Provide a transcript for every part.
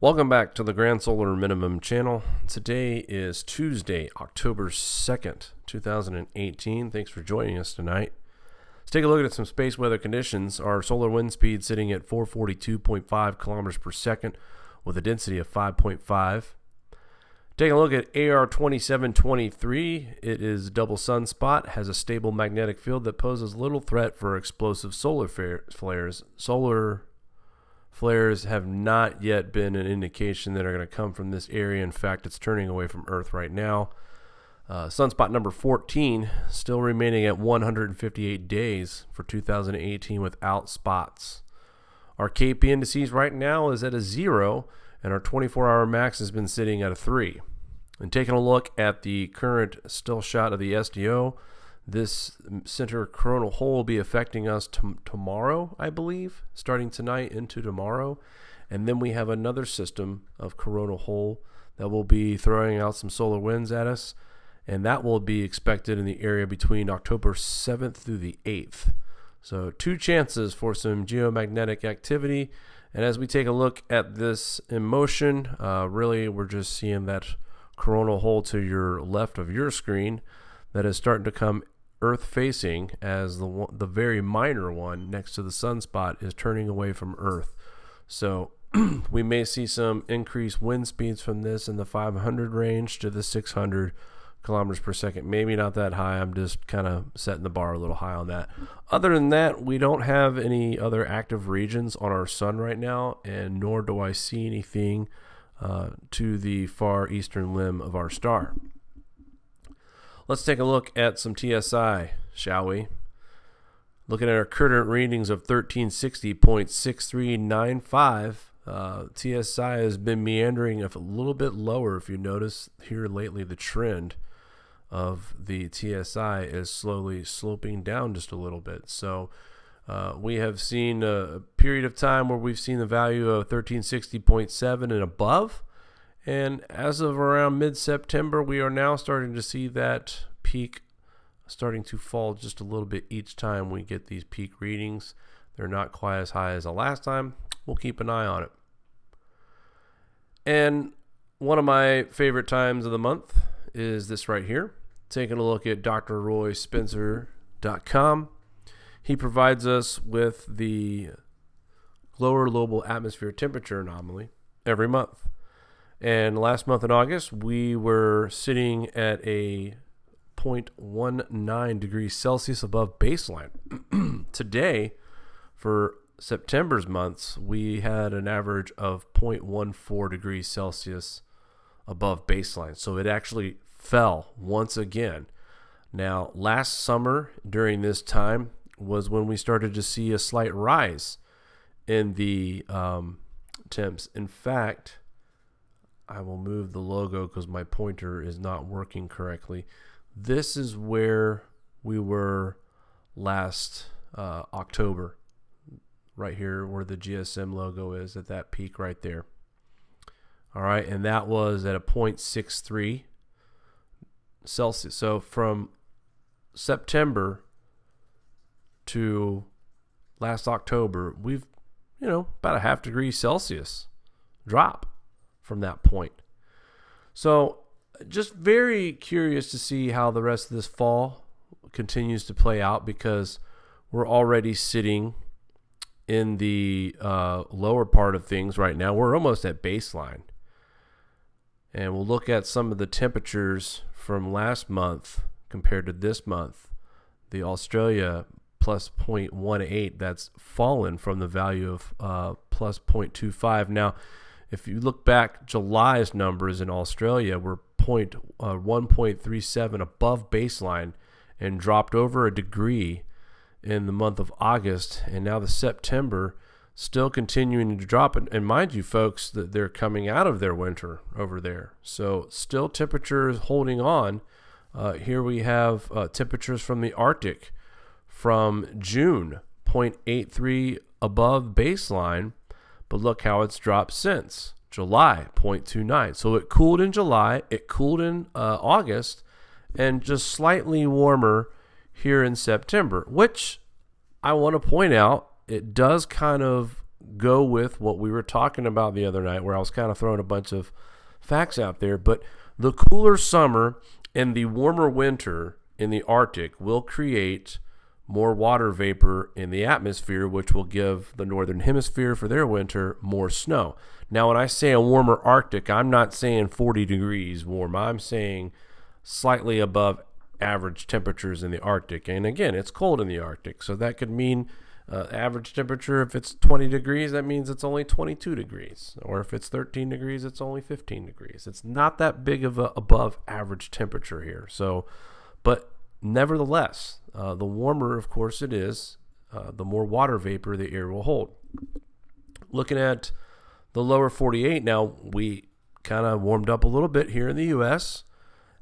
Welcome back to the Grand Solar Minimum channel. Today is Tuesday, October 2nd, 2018. Thanks for joining us tonight. Let's take a look at some space weather conditions. Our solar wind speed sitting at 442.5 kilometers per second with a density of 5.5. Taking a look at AR 2723, it is double sunspot, has a stable magnetic field that poses little threat for explosive solar flares. Solar flares have not yet been an indication that are going to come from this area. In fact, it's turning away from Earth right now. Sunspot number 14 still remaining at 158 days for 2018 without spots. Our KP indices right now is at a 0, and our 24-hour max has been sitting at a 3. And taking a look at the current still shot of the SDO, this center coronal hole will be affecting us tomorrow, I believe, starting tonight into tomorrow. And then we have another system of coronal hole that will be throwing out some solar winds at us. And that will be expected in the area between October 7th through the 8th. So 2 chances for some geomagnetic activity. And as we take a look at this in motion, really we're just seeing that coronal hole to your left of your screen that is starting to come Earth facing, as the very minor one next to the sunspot is turning away from Earth. So we may see some increased wind speeds from this in the 500 range to the 600 kilometers per second. Maybe not that high. I'm just kind of setting the bar a little high on that. Other than that, we don't have any other active regions on our sun right now, and nor do I see anything to the far eastern limb of our star. Let's take a look at some TSI, shall we? Looking at our current readings of 1360.6395, TSI has been meandering a little bit lower. If you notice here lately, the trend of the TSI is slowly sloping down just a little bit. So we have seen a period of time where we've seen the value of 1360.7 and above. And as of around mid-September, we are now starting to see that peak starting to fall just a little bit each time we get these peak readings. They're not quite as high as the last time. We'll keep an eye on it. And one of my favorite times of the month is this right here. Taking a look at drroyspencer.com. He provides us with the lower global atmosphere temperature anomaly every month. And last month in August, we were sitting at a 0.19 degrees Celsius above baseline. Today, for September's months, we had an average of 0.14 degrees Celsius above baseline. So it actually fell once again. Now, last summer during this time was when we started to see a slight rise in the temps. In fact, I will move the logo because my pointer is not working correctly. This is where we were last October, right here where the GSM logo is at that peak right there. All right, and that was at a 0.63 Celsius. So from September to last October, we've, about a half degree Celsius drop from that point. So just very curious to see how the rest of this fall continues to play out, because we're already sitting in the lower part of things right now. We're almost at baseline. And we'll look at some of the temperatures from last month compared to this month. The Australia plus 0.18, that's fallen from the value of plus 0.25. Now, if you look back, July's numbers in Australia were 1.37 above baseline and dropped over a degree in the month of August. And now the September still continuing to drop. And mind you, folks, that they're coming out of their winter over there. So still temperatures holding on. Here we have temperatures from the Arctic from June, 0.83 above baseline. But look how it's dropped since July, 0.29. So it cooled in July, it cooled in August, and just slightly warmer here in September, which I want to point out, it does kind of go with what we were talking about the other night, where I was kind of throwing a bunch of facts out there. But the cooler summer and the warmer winter in the Arctic will create more water vapor in the atmosphere, which will give the northern hemisphere for their winter more snow. Now, when I say a warmer Arctic, I'm not saying 40 degrees warm. I'm saying slightly above average temperatures in the Arctic. And again, it's cold in the Arctic, so that could mean average temperature. If it's 20 degrees, that means it's only 22 degrees. Or if it's 13 degrees, it's only 15 degrees. It's not that big of a above average temperature here. So, but nevertheless, the warmer, of course, it is, the more water vapor the air will hold. Looking at the lower 48, now we kind of warmed up a little bit here in the U.S.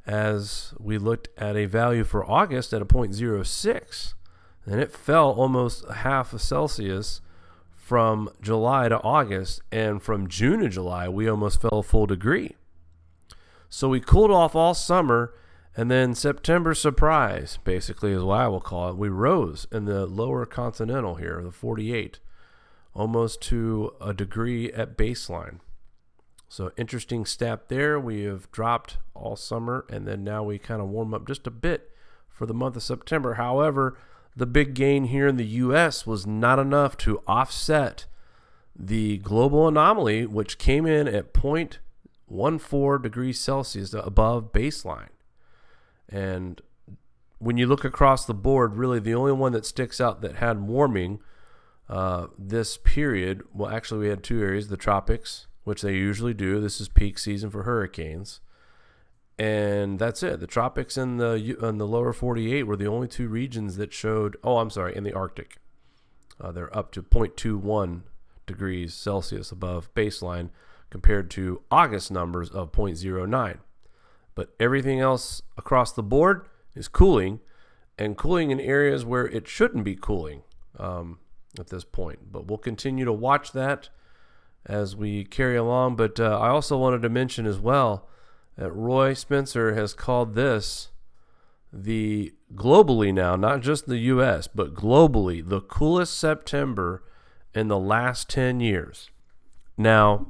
as we looked at a value for August at a 0.06, and it fell almost a half a Celsius from July to August, and from June to July, we almost fell a full degree. So we cooled off all summer, and then September surprise, basically is what I will call it. We rose in the lower continental here, the 48, almost to a degree at baseline. So interesting stat there. We have dropped all summer, and then now we kind of warm up just a bit for the month of September. However, the big gain here in the U.S. was not enough to offset the global anomaly, which came in at 0.14 degrees Celsius above baseline. And when you look across the board, really the only one that sticks out that had warming this period, well, actually we had two areas, the tropics, which they usually do. This is peak season for hurricanes. And that's it. The tropics and the lower 48 were the only two regions that showed, in the Arctic. They're up to 0.21 degrees Celsius above baseline compared to August numbers of 0.09. But everything else across the board is cooling, and cooling in areas where it shouldn't be cooling at this point. But we'll continue to watch that as we carry along. But I also wanted to mention as well that Roy Spencer has called this the globally now, not just the U.S., but globally, the coolest September in the last 10 years. Now,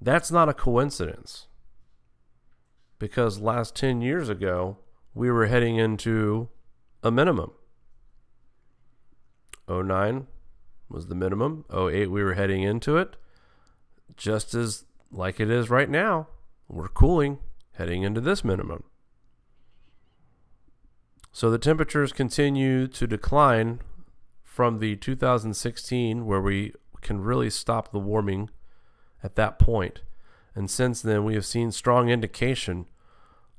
that's not a coincidence, because last 10 years ago, we were heading into a minimum. 09 was the minimum. 08, we were heading into it. Just as like it is right now, we're cooling, heading into this minimum. So the temperatures continue to decline from the 2016, where we can really stop the warming at that point. And since then, we have seen strong indication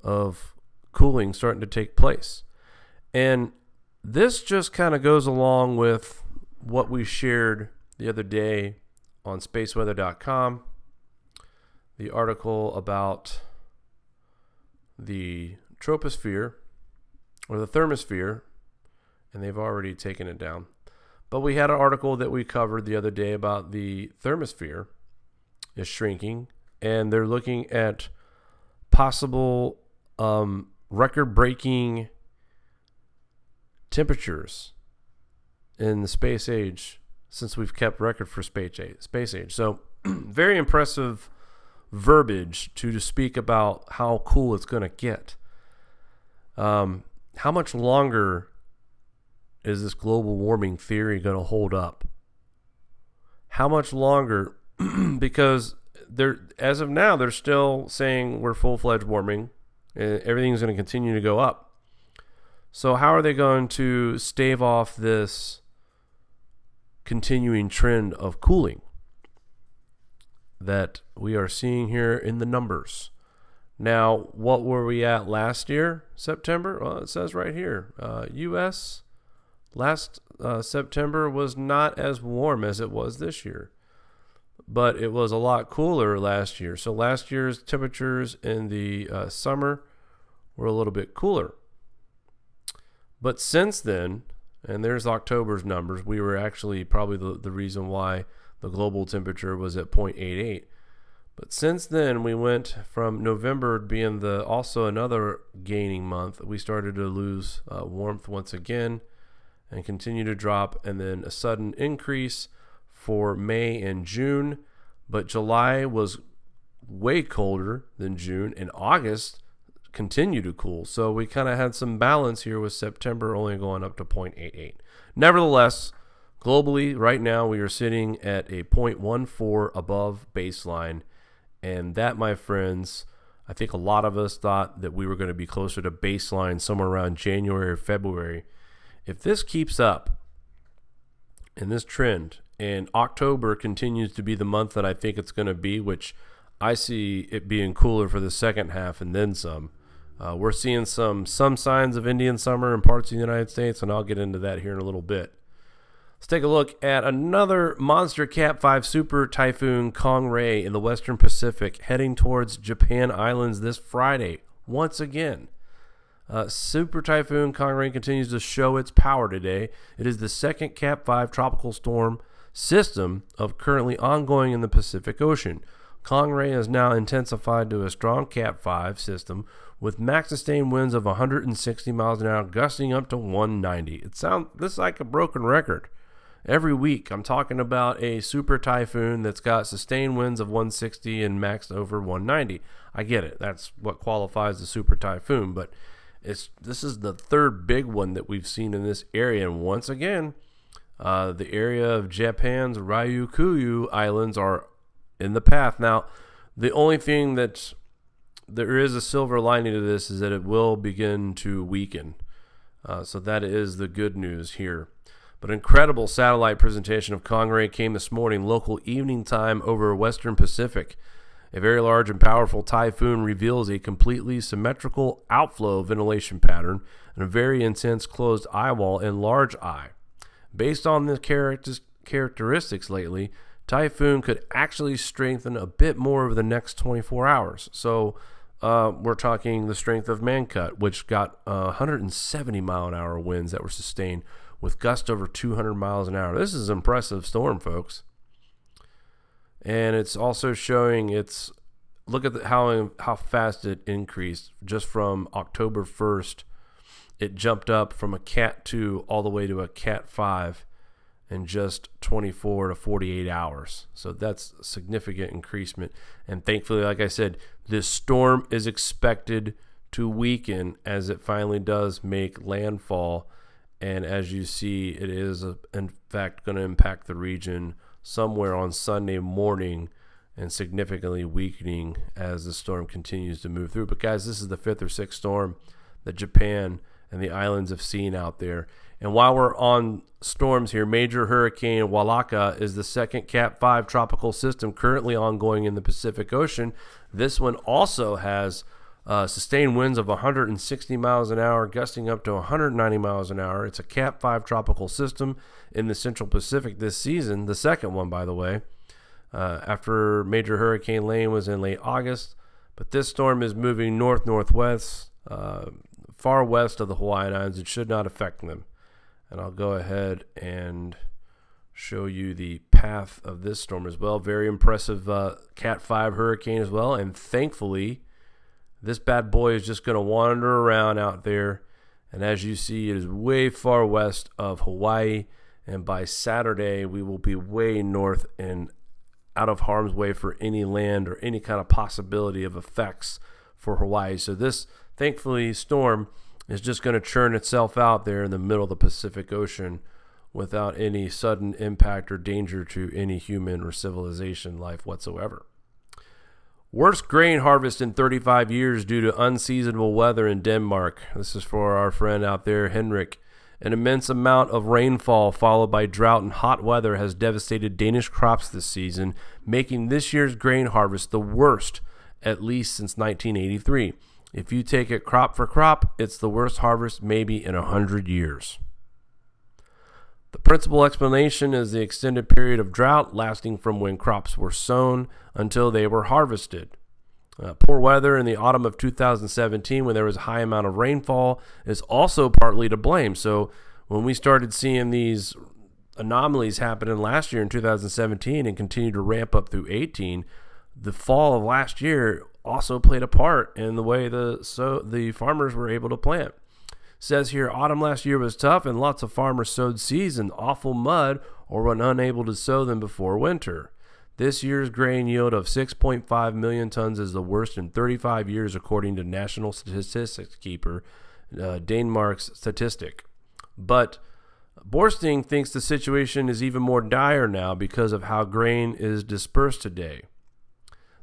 of cooling starting to take place. And this just kind of goes along with what we shared the other day on SPACEWEATHER.com, the article about the troposphere or the thermosphere, and they've already taken it down. But we had an article that we covered the other day about the thermosphere is shrinking, and they're looking at possible record-breaking temperatures in the space age since we've kept record for space age. So very impressive verbiage to speak about how cool it's going to get. How much longer is this global warming theory going to hold up? How much longer? Because as of now, they're still saying we're full-fledged warming. Everything's going to continue to go up. So how are they going to stave off this continuing trend of cooling that we are seeing here in the numbers? Now, what were we at last year, September? Well, it says right here, U.S. last September was not as warm as it was this year, but it was a lot cooler last year. So last year's temperatures in the summer were a little bit cooler. But since then, and there's October's numbers, we were actually probably the reason why the global temperature was at 0.88. But since then, we went from November being also another gaining month. We started to lose warmth once again and continue to drop, and then a sudden increase for May and June. But July was way colder than June, and August continued to cool. So we kind of had some balance here with September only going up to 0.88. Nevertheless, globally, right now we are sitting at a 0.14 above baseline. And that, my friends, I think a lot of us thought that we were going to be closer to baseline somewhere around January or February. If this keeps up in this trend, and October continues to be the month that I think it's going to be, which I see it being cooler for the second half and then some. We're seeing some signs of Indian summer in parts of the United States, and I'll get into that here in a little bit. Let's take a look at another monster Cat 5 super typhoon, Calgary, in the Western Pacific, heading towards Japan Islands this Friday. Once again, Super Typhoon Calgary continues to show its power today. It is the second Cat 5 tropical storm system of currently ongoing in the Pacific Ocean. Calgary has now intensified to a strong Cat 5 system with max sustained winds of 160 miles an hour, gusting up to 190. This is like a broken record. Every week I'm talking about a super typhoon that's got sustained winds of 160 and maxed over 190. I get it. That's what qualifies as super typhoon, but this is the third big one that we've seen in this area. And once again, the area of Japan's Ryukyu Islands are in the path. Now, the only thing that there is a silver lining to this is that it will begin to weaken. So that is the good news here. But incredible satellite presentation of Calgary came this morning, local evening time over Western Pacific. A very large and powerful typhoon reveals a completely symmetrical outflow ventilation pattern and a very intense closed eye wall and large eye. Based on the characteristics lately, typhoon could actually strengthen a bit more over the next 24 hours. So we're talking the strength of Mancut, which got 170 mile an hour winds that were sustained with gusts over 200 miles an hour. This is an impressive storm, folks. And it's also showing look at how fast it increased. Just from October 1st, it jumped up from a Cat 2 all the way to a Cat 5 in just 24 to 48 hours. So that's a significant increasement. And thankfully, like I said, this storm is expected to weaken as it finally does make landfall. And as you see, it is in fact going to impact the region somewhere on Sunday morning and significantly weakening as the storm continues to move through. But guys, this is the fifth or sixth storm that Japan and the islands have seen out there. And while we're on storms here, Major Hurricane Walaka is the second Cat 5 tropical system currently ongoing in the Pacific Ocean. This one also has sustained winds of 160 miles an hour, gusting up to 190 miles an hour. It's a Cat 5 tropical system in the Central Pacific this season, the second one, by the way, after Major Hurricane Lane was in late August. But this storm is moving north-northwest, far west of the Hawaiian Islands. It should not affect them. And I'll go ahead and show you the path of this storm as well. Very impressive Cat 5 hurricane as well. And thankfully, this bad boy is just going to wander around out there. And as you see, it is way far west of Hawaii. And by Saturday, we will be way north and out of harm's way for any land or any kind of possibility of effects for Hawaii. So this, thankfully, storm is just going to churn itself out there in the middle of the Pacific Ocean without any sudden impact or danger to any human or civilization life whatsoever. Worst grain harvest in 35 years due to unseasonable weather in Denmark. This is for our friend out there, Henrik. An immense amount of rainfall followed by drought and hot weather has devastated Danish crops this season, making this year's grain harvest the worst, at least since 1983. If you take it crop for crop, it's the worst harvest maybe in 100 years. The principal explanation is the extended period of drought lasting from when crops were sown until they were harvested. Poor weather in the autumn of 2017 when there was a high amount of rainfall is also partly to blame. So when we started seeing these anomalies happening last year in 2017 and continued to ramp up through 18, the fall of last year also played a part in the way the farmers were able to plant. Says here, autumn last year was tough and lots of farmers sowed seeds in awful mud or were unable to sow them before winter. This year's grain yield of 6.5 million tons is the worst in 35 years, according to National Statistics Keeper, Denmark's statistic. But Borsting thinks the situation is even more dire now because of how grain is dispersed today.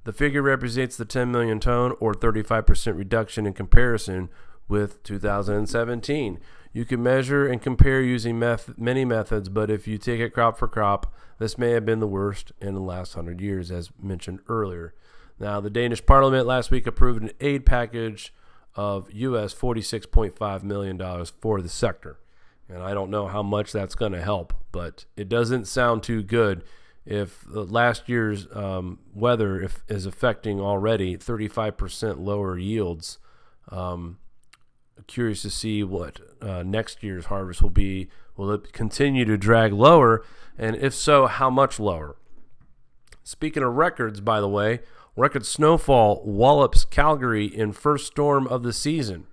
The figure represents the 10 million ton or 35% reduction in comparison with 2017. You can measure and compare using many methods, but if you take it crop for crop, this may have been the worst in the last 100 years, as mentioned earlier. Now, the Danish Parliament last week approved an aid package of US $46.5 million for the sector. And I don't know how much that's going to help, but it doesn't sound too good if last year's weather is affecting already 35% lower yields. Curious to see what next year's harvest will be. Will it continue to drag lower? And if so, how much lower? Speaking of records, by the way, record snowfall wallops Calgary in first storm of the season.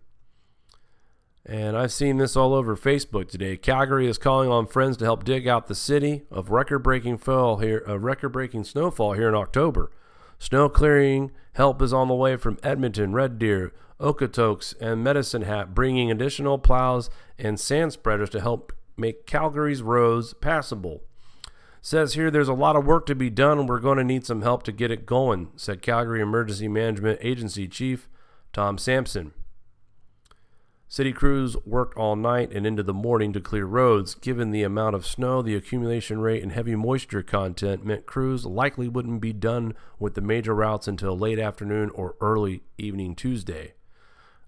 And I've seen this all over Facebook today. Calgary is calling on friends to help dig out the city of record-breaking snowfall here in October. Snow clearing help is on the way from Edmonton, Red Deer, Okotoks, and Medicine Hat, bringing additional plows and sand spreaders to help make Calgary's roads passable. Says here there's a lot of work to be done and we're going to need some help to get it going, said Calgary Emergency Management Agency Chief Tom Sampson. City crews worked all night and into the morning to clear roads. Given the amount of snow, the accumulation rate, and heavy moisture content meant crews likely wouldn't be done with the major routes until late afternoon or early evening Tuesday.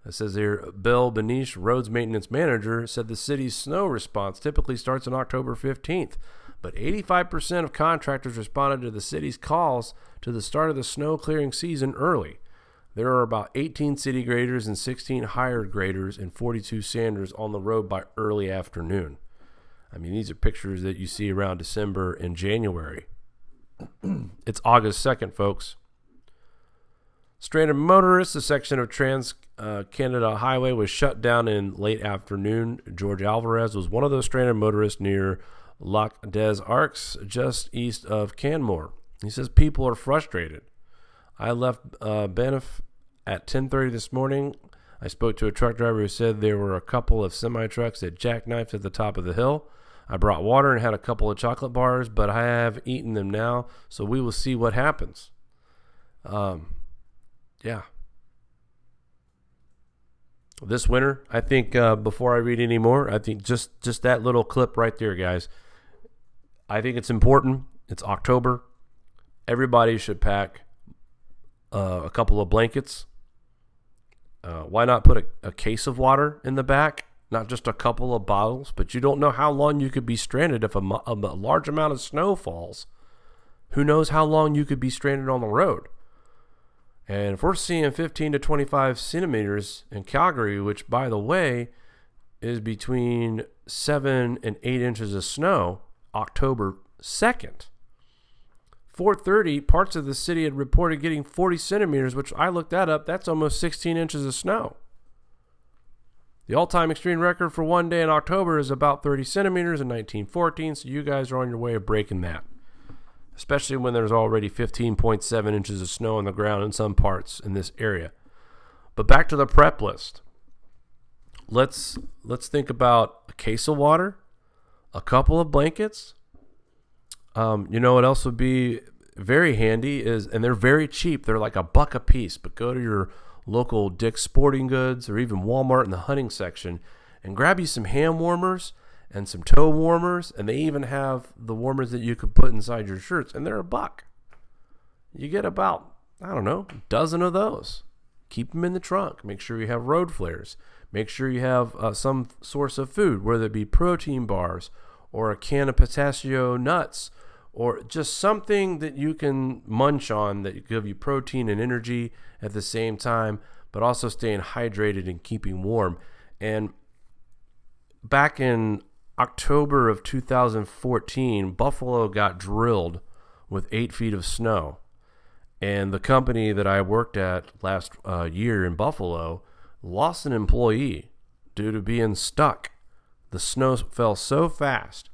It says here, Bill Benish, roads maintenance manager, said the city's snow response typically starts on October 15th, but 85% of contractors responded to the city's calls to the start of the snow clearing season early. There are about 18 city graders and 16 hired graders and 42 sanders on the road by early afternoon. I mean, these are pictures that you see around December and January. It's August 2nd, folks. Stranded motorists, a section of Trans-Canada Highway was shut down in late afternoon. George Alvarez was one of those stranded motorists near Lac des Arcs, just east of Canmore. He says people are frustrated. I left Banff at 10:30 this morning. I spoke to a truck driver who said there were a couple of semi-trucks that jackknifed at the top of the hill. I brought water and had a couple of chocolate bars, but I have eaten them now, so we will see what happens. Yeah. This winter, I think, before I read any more, I think just that little clip right there, guys, I think it's important. It's October. Everybody should pack a couple of blankets. Why not put a case of water in the back? Not just a couple of bottles, but you don't know how long you could be stranded if a large amount of snow falls. Who knows how long you could be stranded on the road? And if we're seeing 15 to 25 centimeters in Calgary, which, by the way, is between 7 and 8 inches of snow, October 2nd, 4:30, parts of the city had reported getting 40 centimeters, which I looked that up. That's almost 16 inches of snow. The all-time extreme record for one day in October is about 30 centimeters in 1914, so you guys are on your way of breaking that, especially when there's already 15.7 inches of snow on the ground in some parts in this area. But back to the prep list. Let's think about a case of water, a couple of blankets. You know what else would be very handy is, and they're very cheap. They're like $1 a piece, but go to your local Dick's Sporting Goods or even Walmart in the hunting section and grab you some hand warmers and some toe warmers, and they even have the warmers that you can put inside your shirts, and they're $1. You get about, I don't know, a dozen of those. Keep them in the trunk. Make sure you have road flares. Make sure you have some source of food, whether it be protein bars or a can of pistachio nuts, or just something that you can munch on that give you protein and energy at the same time, but also staying hydrated and keeping warm. And back in October of 2014, Buffalo got drilled with 8 feet of snow. And the company that I worked at last year in Buffalo lost an employee due to being stuck. The snow fell so fast.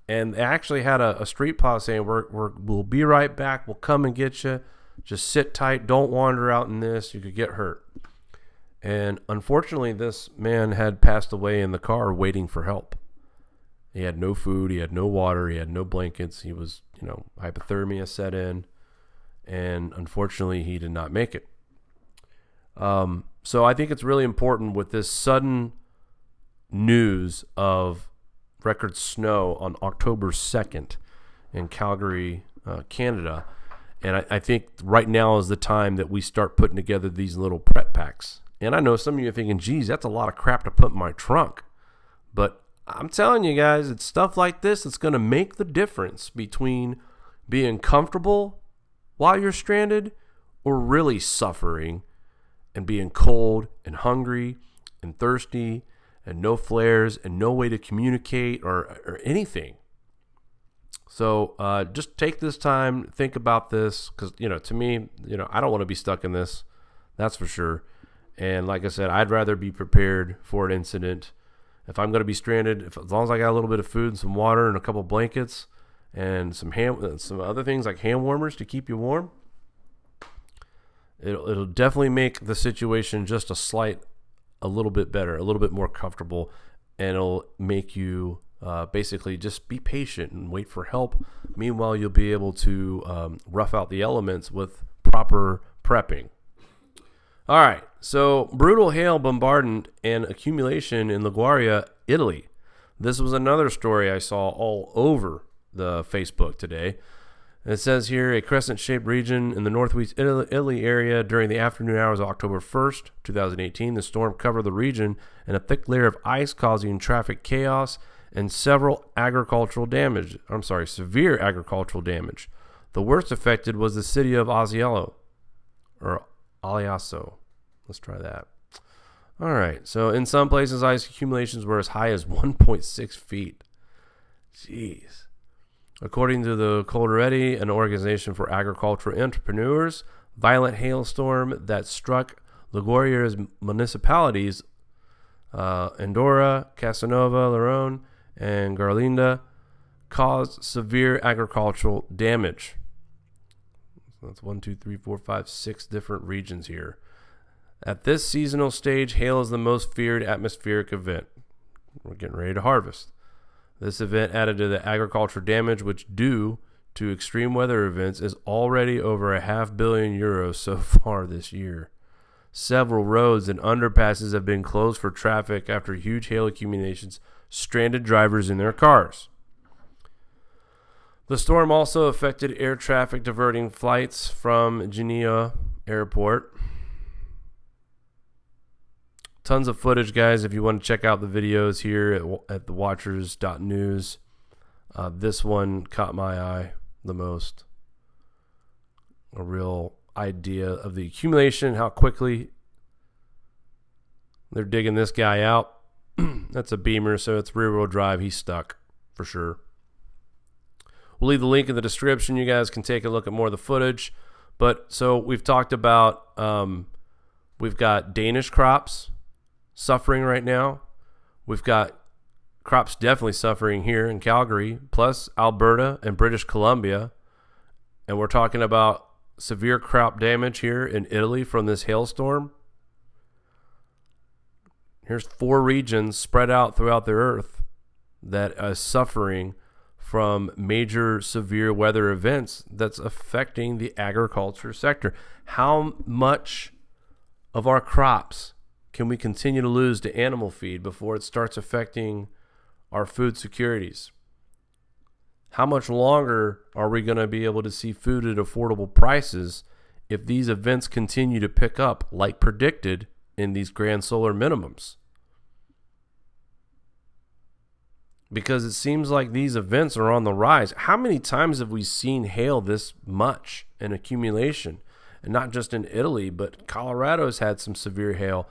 And they actually had a street plow saying, we'll be right back. We'll come and get you. Just sit tight. Don't wander out in this. You could get hurt. And unfortunately, this man had passed away in the car waiting for help. He had no food. He had no water. He had no blankets. He was, hypothermia set in. And unfortunately, he did not make it. So I think it's really important with this sudden news of record snow on October 2nd in Calgary, Canada. And I think right now is the time that we start putting together these little prep packs. And I know some of you are thinking, geez, that's a lot of crap to put in my trunk. But I'm telling you guys, it's stuff like this that's going to make the difference between being comfortable while you're stranded or really suffering and being cold and hungry and thirsty and no flares and no way to communicate or anything. So just take this time, think about this, because, to me, I don't want to be stuck in this. That's for sure. And like I said, I'd rather be prepared for an incident. If I'm going to be stranded, as long as I got a little bit of food and some water and a couple blankets and some other things like hand warmers to keep you warm, it'll definitely make the situation just a little bit better, a little bit more comfortable, and it'll make you basically just be patient and wait for help. Meanwhile, you'll be able to rough out the elements with proper prepping. All right, so brutal hail bombardment and accumulation in Liguria, Italy. This was another story I saw all over the Facebook today. It says here, a crescent-shaped region in the northwest Italy area during the afternoon hours of October 1st, 2018. The storm covered the region in a thick layer of ice, causing traffic chaos and severe agricultural damage. The worst affected was the city of Aliasso. Let's try that. All right. So in some places, ice accumulations were as high as 1.6 feet. Jeez. According to the Coldiretti, an organization for agricultural entrepreneurs, violent hailstorm that struck Liguria's municipalities, Andorra, Casanova, Leron, and Garlinda, caused severe agricultural damage. That's 6 different regions here. At this seasonal stage, hail is the most feared atmospheric event. We're getting ready to harvest. This event added to the agricultural damage, which due to extreme weather events is already over €500 million so far this year. Several roads and underpasses have been closed for traffic after huge hail accumulations stranded drivers in their cars. The storm also affected air traffic, diverting flights from Genoa Airport. Tons of footage, guys, if you want to check out the videos here at thewatchers.news. This one caught my eye the most. A real idea of the accumulation, how quickly they're digging this guy out. That's a Beamer, so it's rear-wheel drive. He's stuck for sure. We'll leave the link in the description. You guys can take a look at more of the footage. But so we've talked about, we've got Danish crops suffering right now. We've got crops definitely suffering here in Calgary, plus Alberta and British Columbia. And we're talking about severe crop damage here in Italy from this hailstorm. Here's 4 regions spread out throughout the earth that are suffering from major severe weather events that's affecting the agriculture sector. How much of our crops can we continue to lose to animal feed before it starts affecting our food securities? How much longer are we going to be able to see food at affordable prices if these events continue to pick up like predicted in these grand solar minimums? Because it seems like these events are on the rise. How many times have we seen hail this much in accumulation? And not just in Italy, but Colorado's had some severe hail.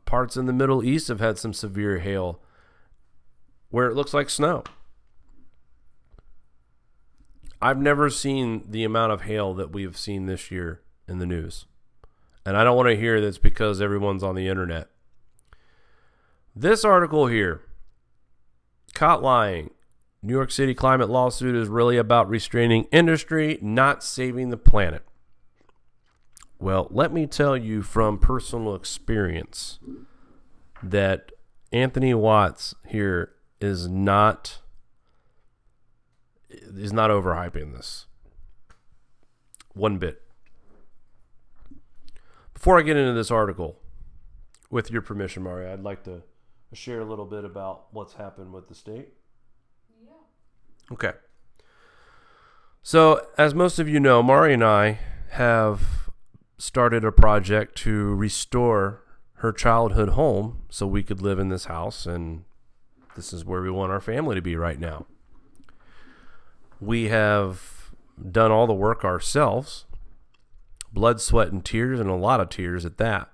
Parts in the Middle East have had some severe hail where it looks like snow. I've never seen the amount of hail that we've seen this year in the news. And I don't want to hear that's because everyone's on the internet. This article here, caught lying. New York City climate lawsuit is really about restraining industry, not saving the planet. Well, let me tell you from personal experience that Anthony Watts here is not overhyping this one bit. Before I get into this article, with your permission, Maria, I'd like to share a little bit about what's happened with the state. Yeah. Okay. So, as most of you know, Mari and I have started a project to restore her childhood home so we could live in this house, and this is where we want our family to be right now. We have done all the work ourselves, blood, sweat, and tears, and a lot of tears at that.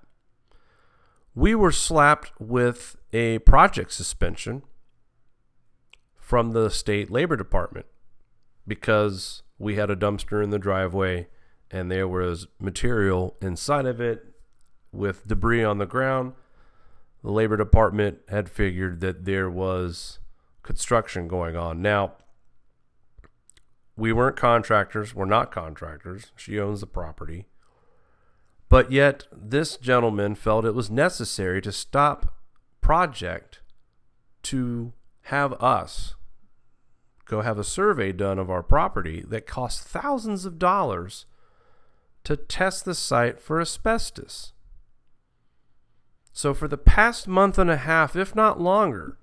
We were slapped with a project suspension from the state labor department because we had a dumpster in the driveway and there was material inside of it with debris on the ground. The labor department had figured that there was construction going on. Now, we weren't contractors. We're not contractors. She owns the property. But yet, this gentleman felt it was necessary to stop project to have us go have a survey done of our property that cost thousands of dollars to test the site for asbestos. So for the past month and a half, if not longer,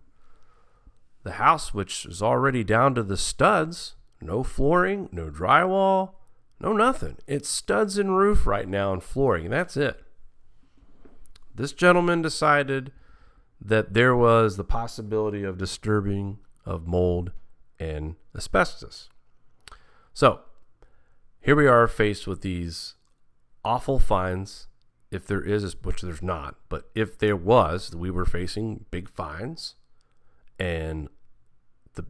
the house, which is already down to the studs, no flooring, no drywall, no nothing. It's studs and roof right now and flooring, and that's it. This gentleman decided that there was the possibility of disturbing of mold and asbestos. So, here we are faced with these awful fines. If there is, which there's not, but if there was, we were facing big fines. And the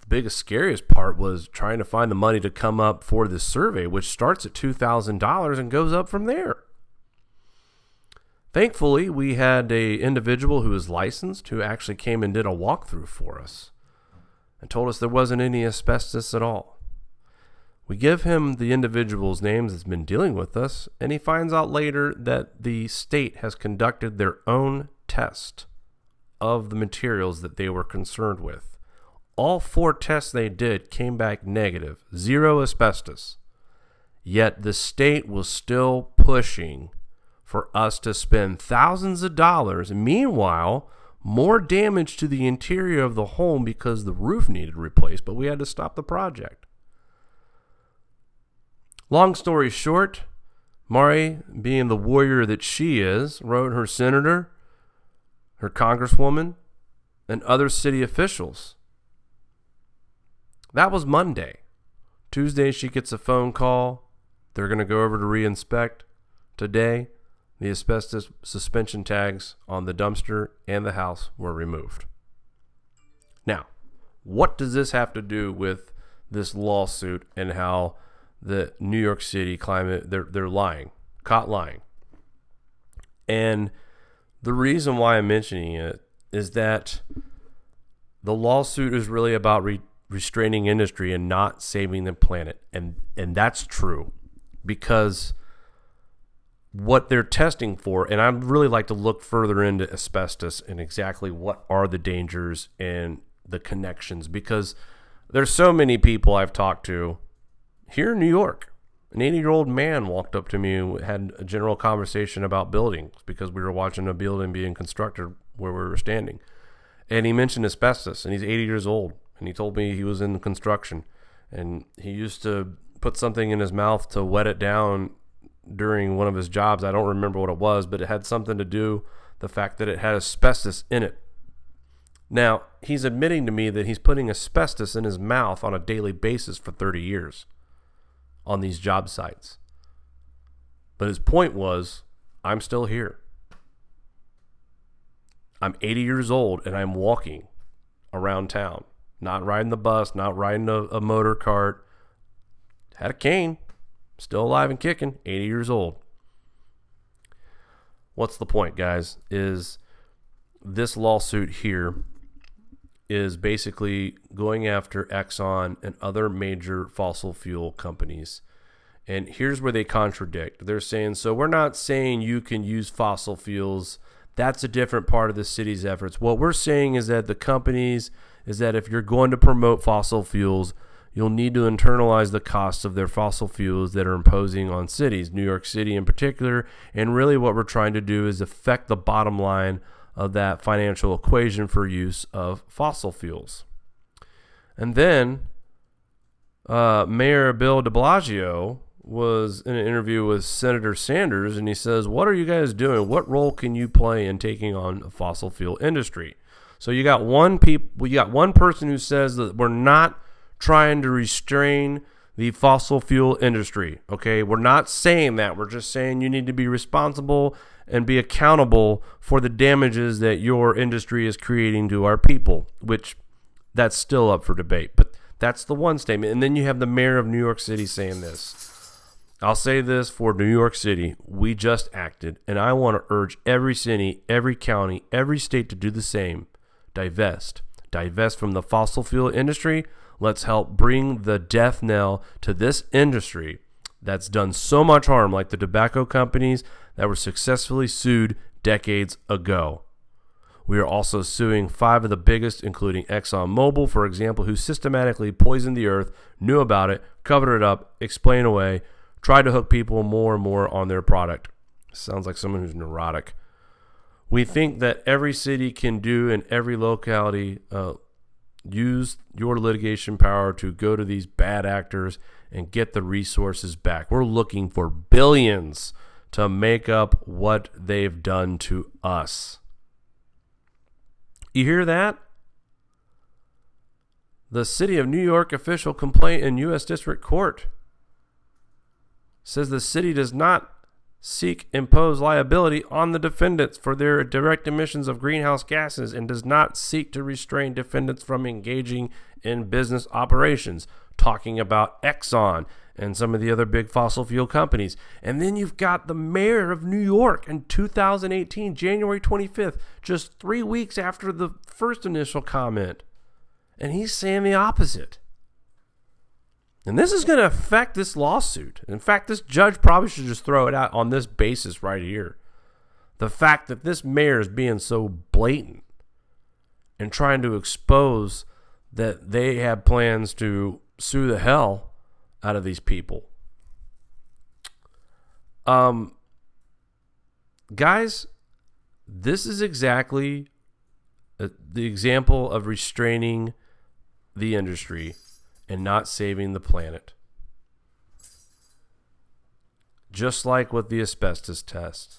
biggest, scariest part was trying to find the money to come up for this survey, which starts at $2,000 and goes up from there. Thankfully, we had an individual who was licensed who actually came and did a walkthrough for us and told us there wasn't any asbestos at all. We give him the individual's names that's been dealing with us, and he finds out later that the state has conducted their own test of the materials that they were concerned with. All 4 tests they did came back negative, 0 asbestos. Yet the state was still pushing for us to spend thousands of dollars. Meanwhile, more damage to the interior of the home because the roof needed replaced, but we had to stop the project. Long story short, Mari, being the warrior that she is, wrote her senator, her congresswoman, and other city officials. That was Monday. Tuesday, she gets a phone call. They're going to go over to reinspect. Today, the asbestos suspension tags on the dumpster and the house were removed. Now, what does this have to do with this lawsuit and how the New York City climate, they're lying, caught lying? And the reason why I'm mentioning it is that the lawsuit is really about restraining industry and not saving the planet. And that's true, because what they're testing for, and I'd really like to look further into asbestos and exactly what are the dangers and the connections, because there's so many people I've talked to here in New York. An 80-year-old man walked up to me and had a general conversation about buildings because we were watching a building being constructed where we were standing. And he mentioned asbestos, and he's 80 years old. And he told me he was in construction, and he used to put something in his mouth to wet it down during one of his jobs. I don't remember what it was, but it had something to do the fact that it had asbestos in it. Now, he's admitting to me that he's putting asbestos in his mouth on a daily basis for 30 years on these job sites. But his point was, I'm still here. I'm 80 years old and I'm walking around town, not riding the bus, not riding a motor cart. Had a cane, still alive and kicking, 80 years old. What's the point, guys? Is this lawsuit here is basically going after Exxon and other major fossil fuel companies. And here's where they contradict. They're saying, so we're not saying you can use fossil fuels. That's a different part of the city's efforts. What we're saying is that the companies, is that if you're going to promote fossil fuels, you'll need to internalize the costs of their fossil fuels that are imposing on cities, New York City in particular. And really what we're trying to do is affect the bottom line of that financial equation for use of fossil fuels. And then Mayor Bill de Blasio was in an interview with Senator Sanders, and he says, what are you guys doing? What role can you play in taking on the fossil fuel industry? So you got one person who says that we're not trying to restrain the fossil fuel industry. Okay, we're not saying that. We're just saying you need to be responsible and be accountable for the damages that your industry is creating to our people, which that's still up for debate. But that's the one statement. And then you have the mayor of New York City saying this. I'll say this for New York City. We just acted, and I want to urge every city, every county, every state to do the same. Divest from the fossil fuel industry. Let's help bring the death knell to this industry that's done so much harm, like the tobacco companies that were successfully sued decades ago. We are also suing 5 of the biggest, including ExxonMobil, for example, who systematically poisoned the earth, knew about it, covered it up, explained away, tried to hook people more and more on their product. Sounds like someone who's neurotic. We think that every city can do and every locality use your litigation power to go to these bad actors and get the resources back. We're looking for billions to make up what they've done to us. You hear that? The City of New York official complaint in U.S. District Court says the city does not impose liability on the defendants for their direct emissions of greenhouse gases and does not seek to restrain defendants from engaging in business operations, talking about Exxon and some of the other big fossil fuel companies. And then you've got the mayor of New York in 2018, January 25th, just 3 weeks after the first initial comment. And he's saying the opposite. And this is going to affect this lawsuit. In fact, this judge probably should just throw it out on this basis right here. The fact that this mayor is being so blatant and trying to expose that they have plans to sue the hell out of these people. Guys, this is exactly the example of restraining the industry and not saving the planet. Just like with the asbestos test.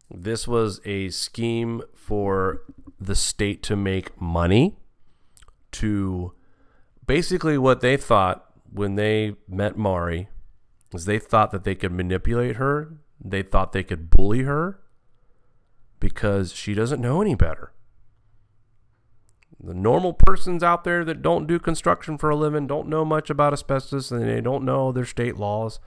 This was a scheme for the state to make money, to basically what they thought when they met Mari is they thought that they could manipulate her. They thought they could bully her because she doesn't know any better. The normal persons out there that don't do construction for a living, don't know much about asbestos, and they don't know their state laws.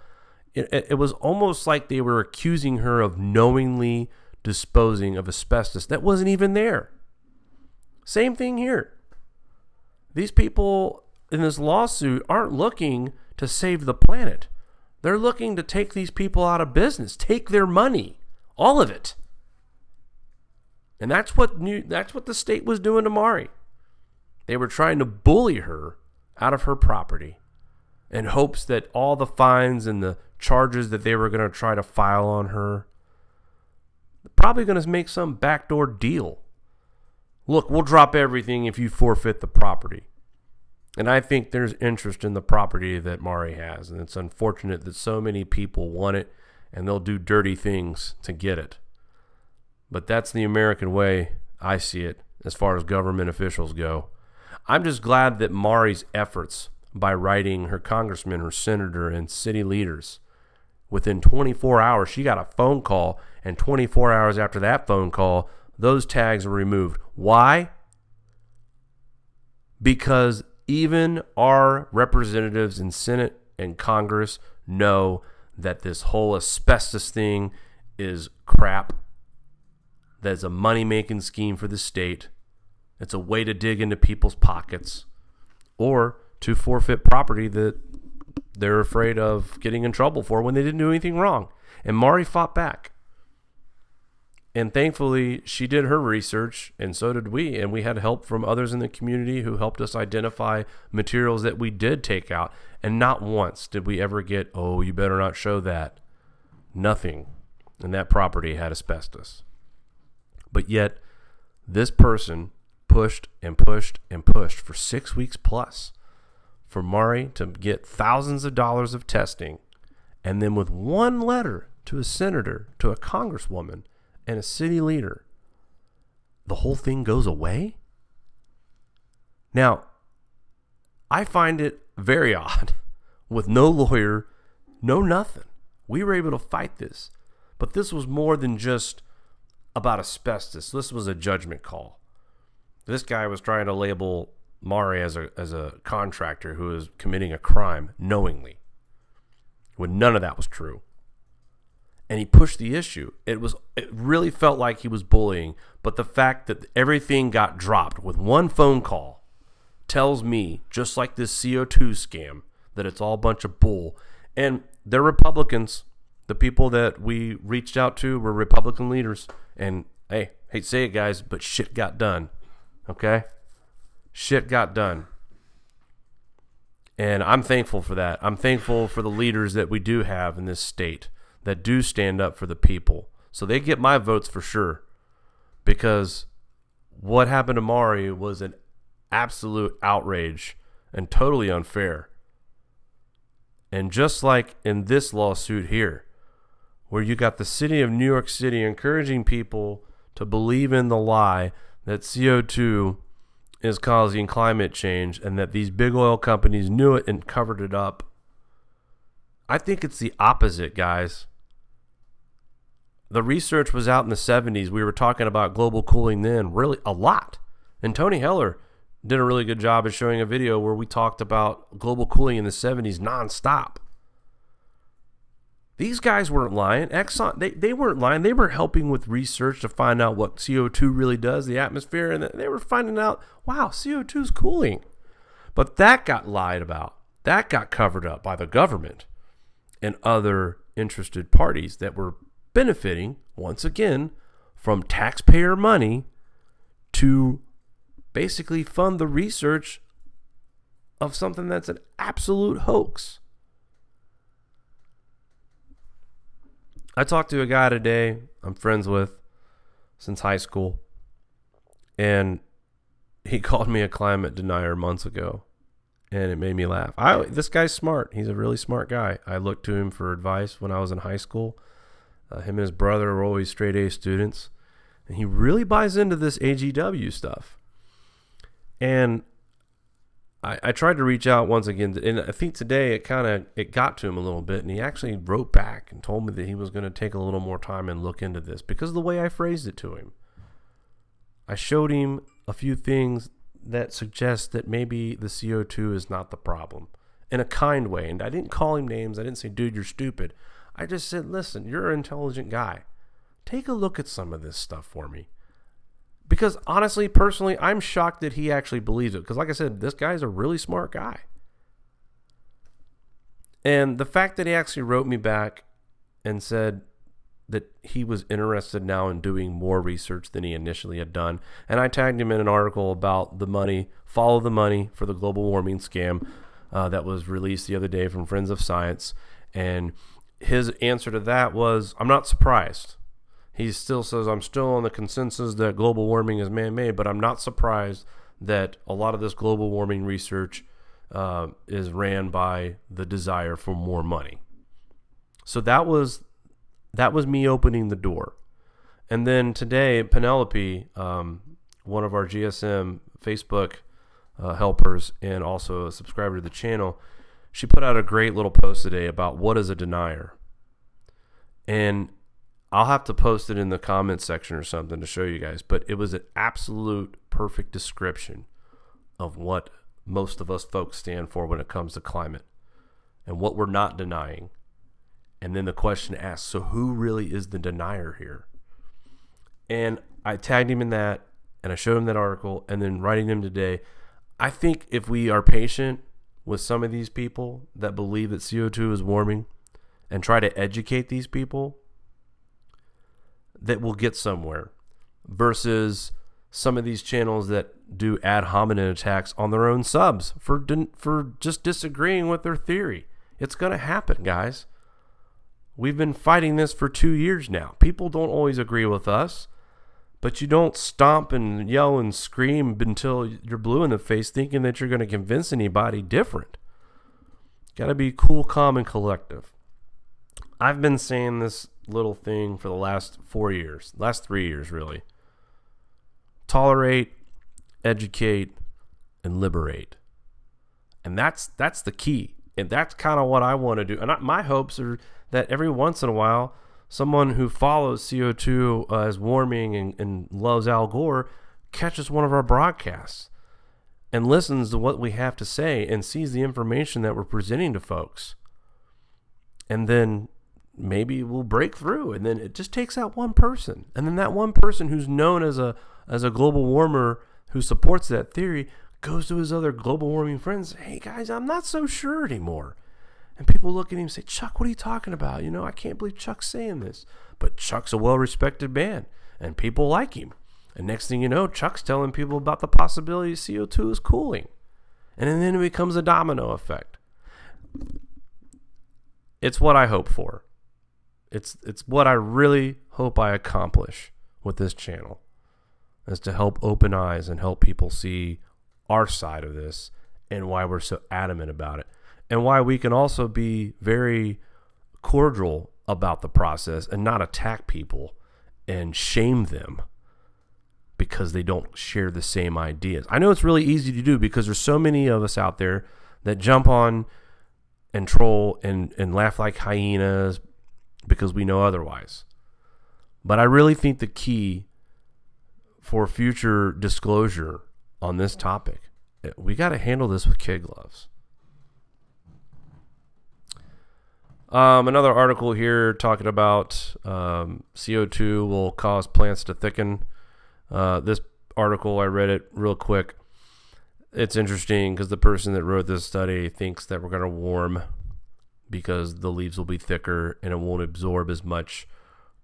It was almost like they were accusing her of knowingly disposing of asbestos that wasn't even there. Same thing here. These people in this lawsuit aren't looking to save the planet. They're looking to take these people out of business, take their money, all of it. And that's what the state was doing to Mari. They were trying to bully her out of her property in hopes that all the fines and the charges that they were going to try to file on her, they're probably going to make some backdoor deal. Look, we'll drop everything if you forfeit the property. And I think there's interest in the property that Mari has. And it's unfortunate that so many people want it and they'll do dirty things to get it. But that's the American way, I see it, as far as government officials go. I'm just glad that Mari's efforts by writing her congressman, her senator, and city leaders, within 24 hours, she got a phone call, and 24 hours after that phone call, those tags were removed. Why? Because even our representatives in Senate and Congress know that this whole asbestos thing is crap. that's a money-making scheme for the state. It's a way to dig into people's pockets or to forfeit property that they're afraid of getting in trouble for when they didn't do anything wrong. And Mari fought back. And thankfully, she did her research, and so did we. And we had help from others in the community who helped us identify materials that we did take out. And not once did we ever get, oh, you better not show that. Nothing. And that property had asbestos. But yet, this person pushed and pushed and pushed for 6 weeks plus for Mari to get thousands of dollars of testing. And then with one letter to a senator, to a congresswoman, and a city leader, the whole thing goes away? Now, I find it very odd. With no lawyer, no nothing. We were able to fight this. But this was more than just about asbestos. This was a judgment call. This guy was trying to label Mari as a contractor who was committing a crime knowingly, when none of that was true. And he pushed the issue. It really felt like he was bullying, but the fact that everything got dropped with one phone call tells me, just like this CO2 scam, that it's all a bunch of bull. And they're Republicans. The people that we reached out to were Republican leaders. And hey, hate to say it, guys, but shit got done. Okay? Shit got done. And I'm thankful for that. I'm thankful for the leaders that we do have in this state that do stand up for the people. So they get my votes for sure. Because what happened to Mari was an absolute outrage and totally unfair. And just like in this lawsuit here, where you got the city of New York City encouraging people to believe in the lie that CO2 is causing climate change and that these big oil companies knew it and covered it up. I think it's the opposite, guys. The research was out in the 70s. We were talking about global cooling then, really a lot. And Tony Heller did a really good job of showing a video where we talked about global cooling in the 70s nonstop. These guys weren't lying. Exxon, they weren't lying. They were helping with research to find out what CO2 really does, the atmosphere, and they were finding out, wow, CO2 is cooling. But that got lied about. That got covered up by the government and other interested parties that were benefiting, once again, from taxpayer money to basically fund the research of something that's an absolute hoax. I talked to a guy today I'm friends with since high school, and he called me a climate denier months ago, and it made me laugh. This guy's smart. He's a really smart guy. I looked to him for advice when I was in high school. Him and his brother were always straight A students, and he really buys into this AGW stuff. And I tried to reach out once again, and I think today it got to him a little bit, and he actually wrote back and told me that he was going to take a little more time and look into this because of the way I phrased it to him. I showed him a few things that suggest that maybe the CO2 is not the problem in a kind way. And I didn't call him names. I didn't say, dude, you're stupid. I just said, listen, you're an intelligent guy. Take a look at some of this stuff for me. Because honestly, personally, I'm shocked that he actually believes it. Because like I said, this guy's a really smart guy. And the fact that he actually wrote me back and said that he was interested now in doing more research than he initially had done. And I tagged him in an article about the money, follow the money for the global warming scam that was released the other day from Friends of Science. And his answer to that was, I'm not surprised. He still says, I'm still on the consensus that global warming is man-made, but I'm not surprised that a lot of this global warming research is ran by the desire for more money. So that was me opening the door. And then today, Penelope, one of our GSM Facebook helpers and also a subscriber to the channel, she put out a great little post today about what is a denier. And I'll have to post it in the comments section or something to show you guys, but it was an absolute perfect description of what most of us folks stand for when it comes to climate and what we're not denying. And then the question asked, so who really is the denier here? And I tagged him in that, and I showed him that article, and then writing them today. I think if we are patient with some of these people that believe that CO2 is warming and try to educate these people, that we'll get somewhere, versus some of these channels that do ad hominem attacks on their own subs for just disagreeing with their theory. It's going to happen, guys. We've been fighting this for 2 years now. People don't always agree with us, but you don't stomp and yell and scream until you're blue in the face thinking that you're going to convince anybody different. Got to be cool, calm, and collective. I've been saying this little thing for the last 3 years really. Tolerate, educate, and liberate. And that's the key. And that's kind of what I want to do. And my hopes are that every once in a while, someone who follows CO2 as warming and loves Al Gore catches one of our broadcasts and listens to what we have to say and sees the information that we're presenting to folks. And then maybe we'll break through. And then it just takes out one person. And then that one person who's known as a global warmer who supports that theory goes to his other global warming friends. Hey guys, I'm not so sure anymore. And people look at him and say, Chuck, what are you talking about? I can't believe Chuck's saying this. But Chuck's a well-respected man, and people like him. And next thing you know, Chuck's telling people about the possibility CO2 is cooling. And then it becomes a domino effect. It's what I hope for. It's what I really hope I accomplish with this channel, is to help open eyes and help people see our side of this and why we're so adamant about it. And why we can also be very cordial about the process and not attack people and shame them because they don't share the same ideas. I know it's really easy to do because there's so many of us out there that jump on and troll and laugh like hyenas because we know otherwise. But I really think the key for future disclosure on this topic, we got to handle this with kid gloves. Another article here talking about CO2 will cause plants to thicken. This article, I read it real quick. It's interesting because the person that wrote this study thinks that we're going to warm because the leaves will be thicker and it won't absorb as much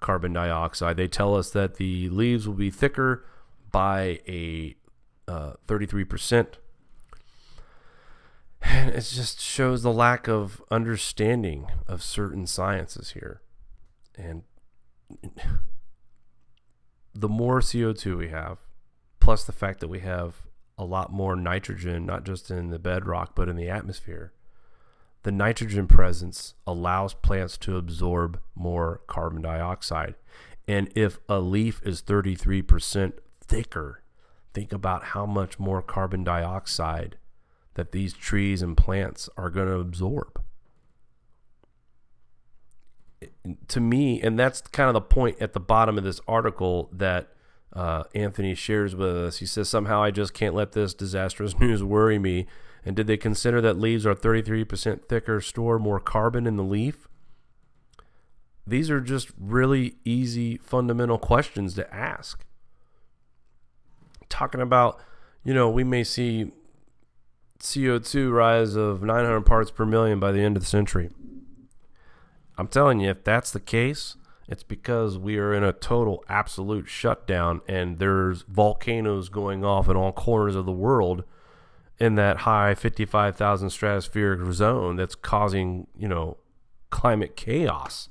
carbon dioxide. They tell us that the leaves will be thicker by a 33%. And it just shows the lack of understanding of certain sciences here. And the more CO2 we have, plus the fact that we have a lot more nitrogen, not just in the bedrock, but in the atmosphere, the nitrogen presence allows plants to absorb more carbon dioxide. And if a leaf is 33% thicker, think about how much more carbon dioxide that these trees and plants are going to absorb. To me, and that's kind of the point at the bottom of this article that Anthony shares with us. He says, somehow I just can't let this disastrous news worry me. And did they consider that leaves are 33% thicker, store more carbon in the leaf? These are just really easy, fundamental questions to ask. Talking about, we may see CO2 rise of 900 parts per million by the end of the century. I'm telling you, if that's the case, it's because we are in a total absolute shutdown and there's volcanoes going off in all corners of the world in that high 55,000 stratospheric zone that's causing, climate chaos.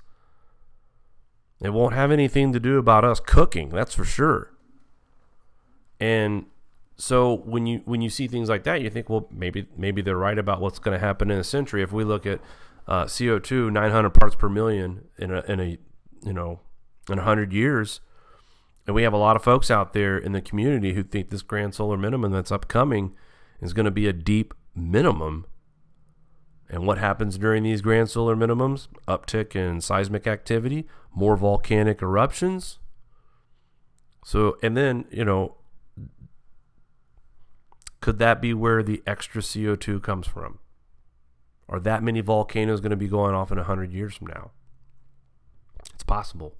It won't have anything to do about us cooking, that's for sure. And so when you see things like that, you think, well, maybe they're right about what's going to happen in a century. If we look at CO2, 900 parts per million in 100 years, and we have a lot of folks out there in the community who think this grand solar minimum that's upcoming is going to be a deep minimum. And what happens during these grand solar minimums? Uptick in seismic activity, more volcanic eruptions. So, and then, could that be where the extra CO2 comes from? Are that many volcanoes going to be going off in 100 years from now? It's possible.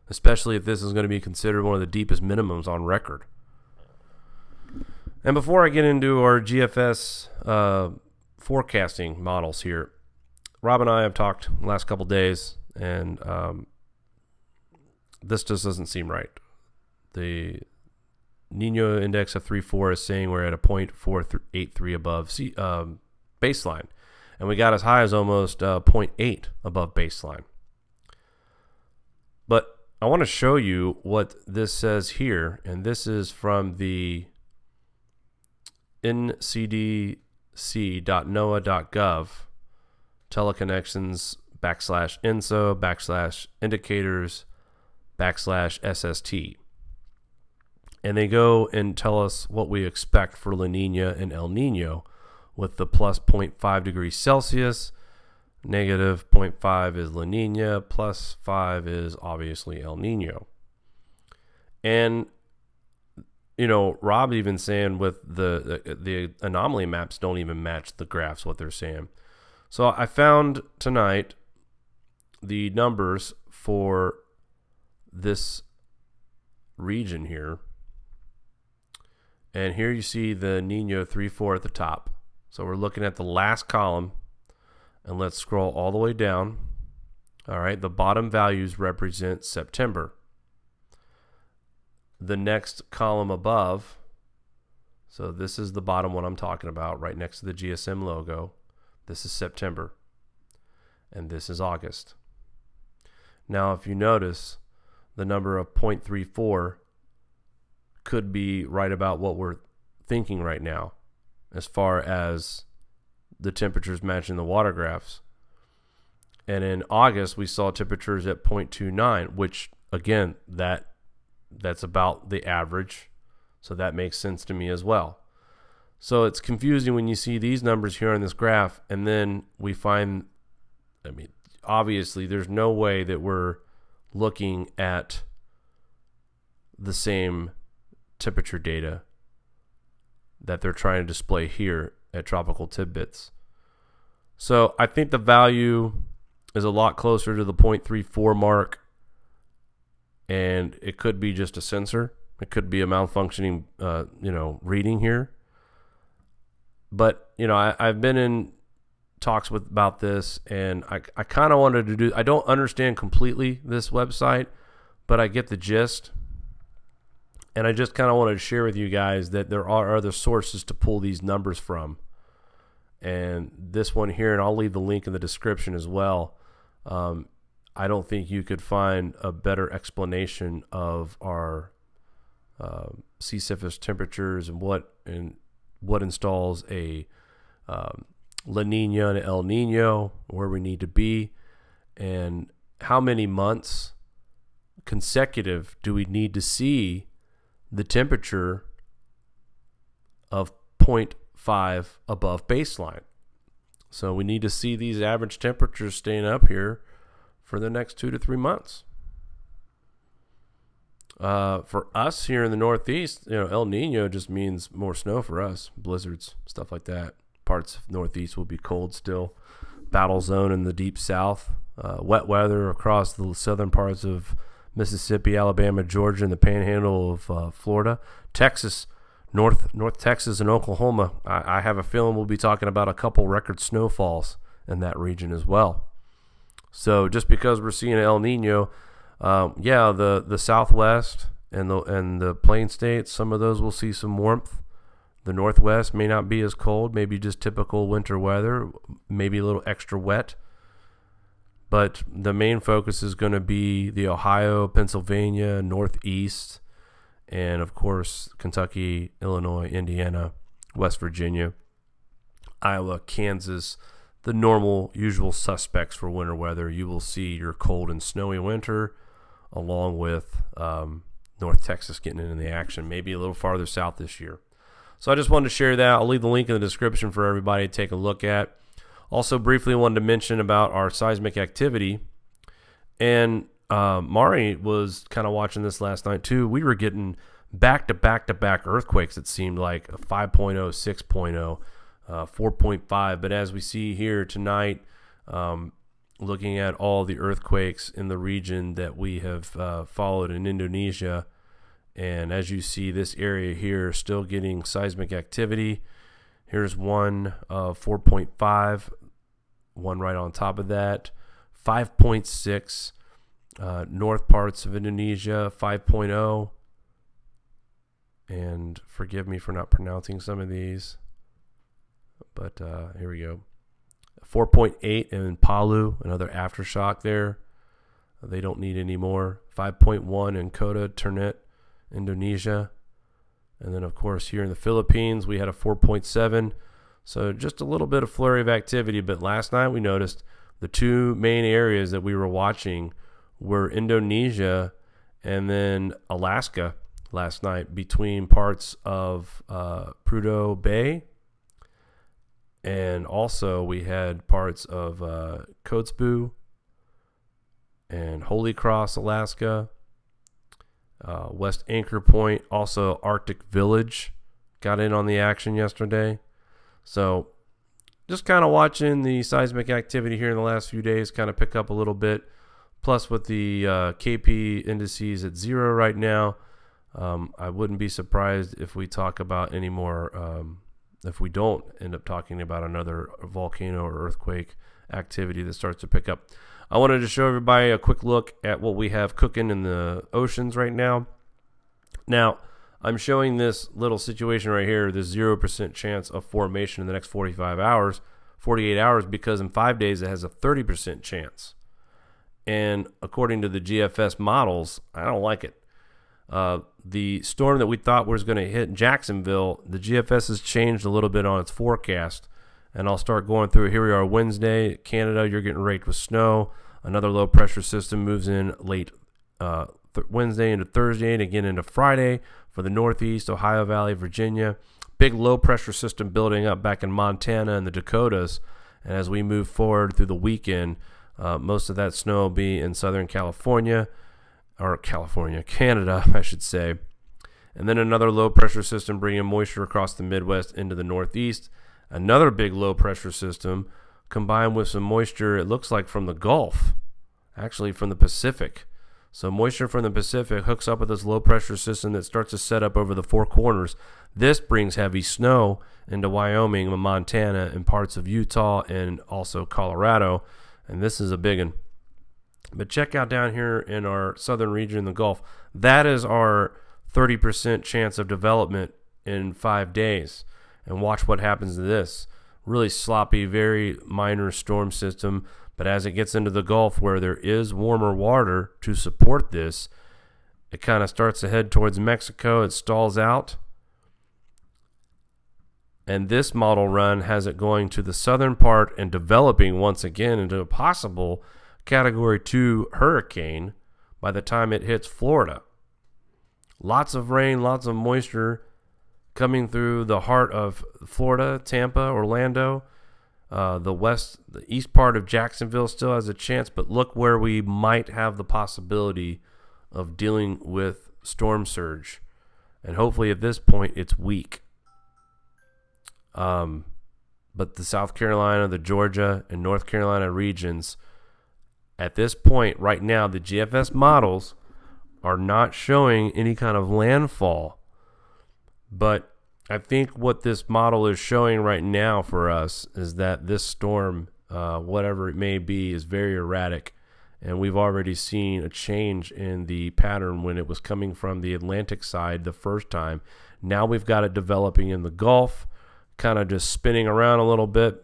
especially if this is going to be considered one of the deepest minimums on record. And before I get into our GFS forecasting models here, Rob and I have talked the last couple days, and this just doesn't seem right. The Nino index of 3.4 is saying we're at a 0.483 above baseline, and we got as high as almost 0.8 above baseline. But I want to show you what this says here, and this is from the ncdc.noaa.gov teleconnections /ENSO /indicators /SST. And they go and tell us what we expect for La Nina and El Nino, with the plus 0.5 degrees Celsius, negative 0.5 is La Nina, plus 5 is obviously El Nino. And you know, Rob even saying with the anomaly maps don't even match the graphs, what they're saying. So I found tonight the numbers for this region here. And here you see the Nino 3.4 at the top. So we're looking at the last column, and let's scroll all the way down. All right, the bottom values represent September. The next column above, so this is the bottom one I'm talking about, right next to the GSM logo. This is September, and this is August. Now, if you notice, the number of 0.34 could be right about what we're thinking right now as far as the temperatures matching the water graphs. And in August, we saw temperatures at 0.29, which, again, that's about the average, so that makes sense to me as well. So it's confusing when you see these numbers here on this graph, and then we find, I mean, obviously there's no way that we're looking at the same temperature data that they're trying to display here at Tropical Tidbits. So I think the value is a lot closer to the 0.34 mark, and it could be just a sensor. It could be a malfunctioning, reading here. But, I've been in talks about this, and I kind of wanted to do, I don't understand completely this website, but I get the gist. And I just kind of wanted to share with you guys that there are other sources to pull these numbers from. And this one here, and I'll leave the link in the description as well. I don't think you could find a better explanation of our sea surface temperatures and what installs a La Nina and El Nino, where we need to be, and how many months consecutive do we need to see the temperature of 0.5 above baseline. So we need to see these average temperatures staying up here for the next 2 to 3 months. For us here in the Northeast, El Nino just means more snow for us, blizzards, stuff like that. Parts of Northeast will be cold still. Battle zone in the deep South. Wet weather across the southern parts of Mississippi, Alabama, Georgia, and the panhandle of Florida. Texas, North Texas, and Oklahoma. I have a feeling we'll be talking about a couple record snowfalls in that region as well. So just because we're seeing El Nino, the Southwest and the Plain States, some of those will see some warmth. The Northwest may not be as cold, maybe just typical winter weather, maybe a little extra wet. But the main focus is going to be the Ohio, Pennsylvania, Northeast, and of course Kentucky, Illinois, Indiana, West Virginia, Iowa, Kansas, the normal, usual suspects for winter weather. You will see your cold and snowy winter, along with North Texas getting into the action, maybe a little farther south this year. So I just wanted to share that. I'll leave the link in the description for everybody to take a look at. Also, briefly wanted to mention about our seismic activity. And Mari was kind of watching this last night too. We were getting back-to-back-to-back earthquakes, it seemed like, 5.0, 6.0, 4.5. But as we see here tonight, looking at all the earthquakes in the region that we have followed in Indonesia. And as you see, this area here is still getting seismic activity. Here's one 4.5, one right on top of that, 5.6, north parts of Indonesia, 5.0. And forgive me for not pronouncing some of these, but here we go. 4.8 in Palu, another aftershock there. They don't need any more. 5.1 in Kota Ternate, Indonesia. And then, of course, here in the Philippines, we had a 4.7. So just a little bit of flurry of activity. But last night we noticed the two main areas that we were watching were Indonesia and then Alaska last night, between parts of Prudhoe Bay. And also we had parts of Kotzebue and Holy Cross, Alaska. West Anchor Point, also Arctic Village, got in on the action yesterday. So just kind of watching the seismic activity here in the last few days kind of pick up a little bit. Plus with the KP indices at 0 right now, I wouldn't be surprised if we talk about any more, if we don't end up talking about another volcano or earthquake activity that starts to pick up. I wanted to show everybody a quick look at what we have cooking in the oceans right now. Now, I'm showing this little situation right here, this 0% chance of formation in the next 48 hours, because in 5 days it has a 30% chance. And according to the GFS models, I don't like it. The storm that we thought was going to hit Jacksonville, the GFS has changed a little bit on its forecast. And I'll start going through it. Here we are Wednesday. Canada, you're getting raked with snow. Another low pressure system moves in late Wednesday into Thursday and again into Friday for the Northeast, Ohio Valley, Virginia. Big low pressure system building up back in Montana and the Dakotas. And as we move forward through the weekend, most of that snow will be in Southern Canada, I should say. And then another low pressure system bringing moisture across the Midwest into the Northeast. Another big low pressure system combined with some moisture, it looks like from the Gulf, actually from the Pacific. So moisture from the Pacific hooks up with this low pressure system that starts to set up over the Four Corners. This brings heavy snow into Wyoming and Montana and parts of Utah and also Colorado. And this is a big one. But check out down here in our southern region in the Gulf. That is our 30% chance of development in 5 days. And watch what happens to this. Really sloppy, very minor storm system. But as it gets into the Gulf where there is warmer water to support this, it kind of starts to head towards Mexico. It stalls out. And this model run has it going to the southern part and developing once again into a possible Category 2 hurricane by the time it hits Florida. Lots of rain, lots of moisture coming through the heart of Florida, Tampa, Orlando. The east part of Jacksonville still has a chance, but look where we might have the possibility of dealing with storm surge. And hopefully at this point it's weak. But the South Carolina, the Georgia, and North Carolina regions, at this point right now, the GFS models are not showing any kind of landfall. But I think what this model is showing right now for us is that this storm, whatever it may be, is very erratic. And we've already seen a change in the pattern when it was coming from the Atlantic side the first time. Now we've got it developing in the Gulf, kind of just spinning around a little bit.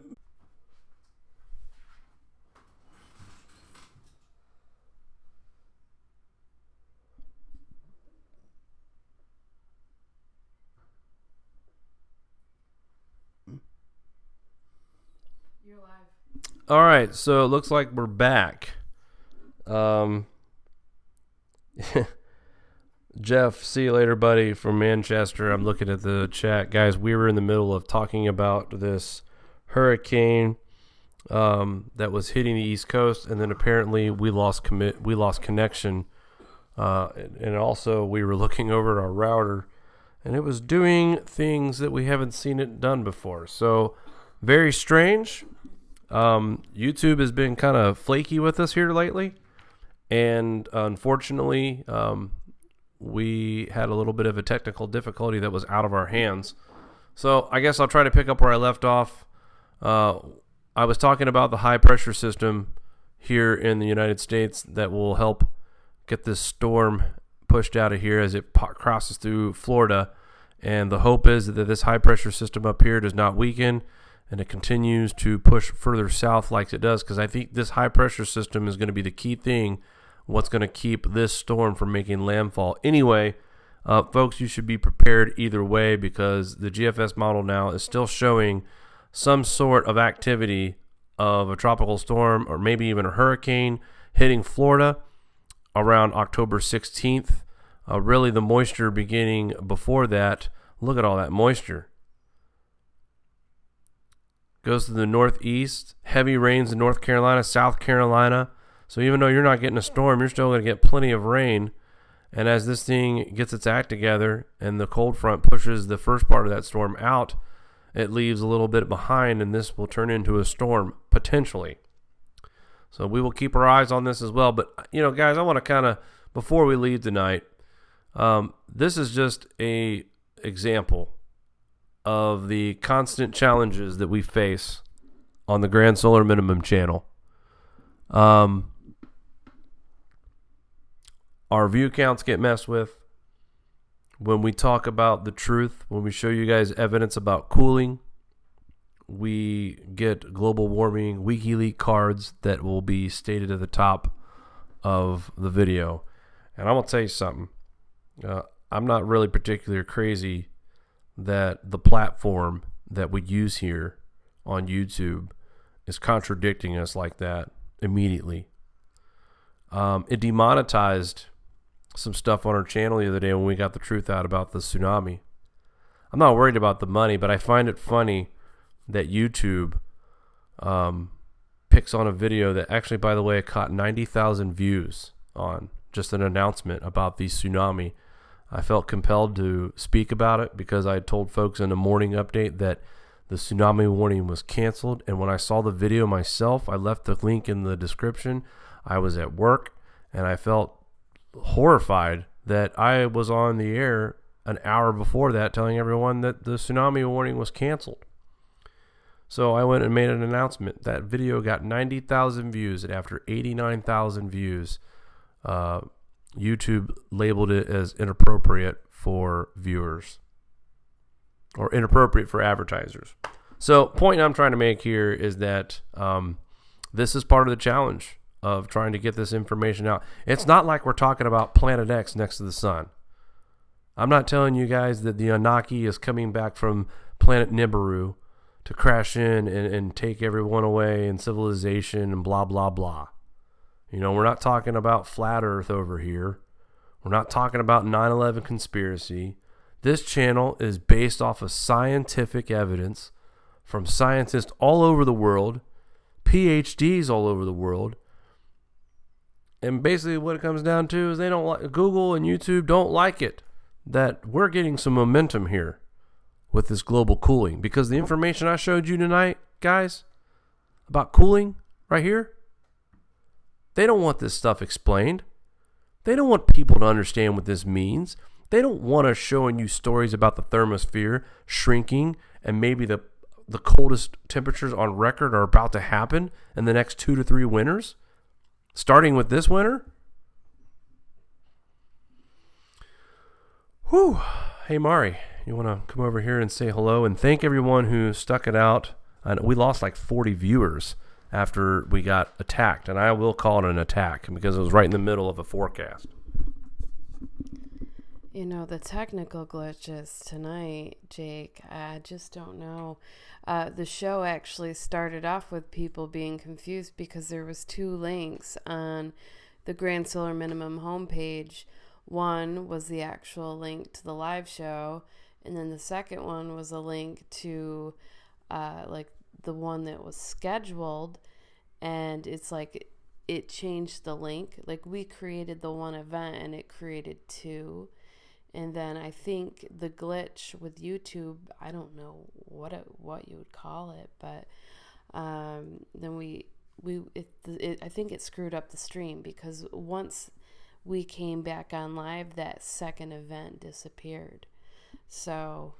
You're live. All right, so it looks like we're back. Jeff, see you later, buddy, from Manchester. I'm looking at the chat. Guys, we were in the middle of talking about this hurricane that was hitting the East Coast, and then apparently we lost connection. And also we were looking over at our router, and it was doing things that we haven't seen it done before. So very strange. YouTube has been kind of flaky with us here lately, and unfortunately, we had a little bit of a technical difficulty that was out of our hands. So I guess I'll try to pick up where I left off. I was talking about the high pressure system here in the United States that will help get this storm pushed out of here as it crosses through Florida. And the hope is that this high pressure system up here does not weaken and it continues to push further south like it does, because I think this high pressure system is going to be the key thing, what's going to keep this storm from making landfall. Anyway, folks, you should be prepared either way, because the GFS model now is still showing some sort of activity of a tropical storm or maybe even a hurricane hitting Florida around October 16th. Really, the moisture beginning before that. Look at all that moisture. Goes to the northeast. Heavy rains in North Carolina, South Carolina. So even though you're not getting a storm, you're still going to get plenty of rain. And as this thing gets its act together and the cold front pushes the first part of that storm out, it leaves a little bit behind, and this will turn into a storm potentially. So we will keep our eyes on this as well. But, guys, I want to kind of, before we leave tonight, this is just a example of the constant challenges that we face on the Grand Solar Minimum channel. Our view counts get messed with. When we talk about the truth, when we show you guys evidence about cooling, we get global warming WikiLeaks cards that will be stated at the top of the video. And I'm going to tell you something. I'm not really particularly crazy that the platform that we use here on YouTube is contradicting us like that immediately. It demonetized some stuff on our channel the other day when we got the truth out about the tsunami. I'm not worried about the money, but I find it funny that YouTube picks on a video that actually, by the way, caught 90,000 views on just an announcement about the tsunami. I felt compelled to speak about it because I had told folks in a morning update that the tsunami warning was canceled. And when I saw the video myself, I left the link in the description. I was at work and I felt horrified that I was on the air an hour before that telling everyone that the tsunami warning was canceled. So I went and made an announcement. That video got 90,000 views, and after 89,000 views, YouTube labeled it as inappropriate for viewers or inappropriate for advertisers. So point I'm trying to make here is that this is part of the challenge of trying to get this information out. It's not like we're talking about Planet X next to the sun. I'm not telling you guys that the Anunnaki is coming back from planet Nibiru to crash in and take everyone away in civilization and blah, blah, blah. We're not talking about flat earth over here. We're not talking about 9/11 conspiracy. This channel is based off of scientific evidence from scientists all over the world, PhDs all over the world. And basically what it comes down to is they don't like, Google and YouTube don't like it, that we're getting some momentum here with this global cooling, because the information I showed you tonight, guys, about cooling right here, they don't want this stuff explained. They don't want people to understand what this means. They don't want us showing you stories about the thermosphere shrinking and maybe the coldest temperatures on record are about to happen in the next 2 to 3 winters, starting with this winter. Whew. Hey, Mari, you want to come over here and say hello and thank everyone who stuck it out? We lost like 40 viewers after we got attacked, and I will call it an attack because it was right in the middle of a forecast. The technical glitches tonight, Jake, I just don't know. The show actually started off with people being confused because there was 2 links on the Grand Solar Minimum homepage. One was the actual link to the live show, and then the second one was a link to the one that was scheduled, and it's like it changed the link. Like, we created the one event and it created 2. And then I think the glitch with YouTube, I don't know what you would call it, but then I think it screwed up the stream, because once we came back on live, that second event disappeared. So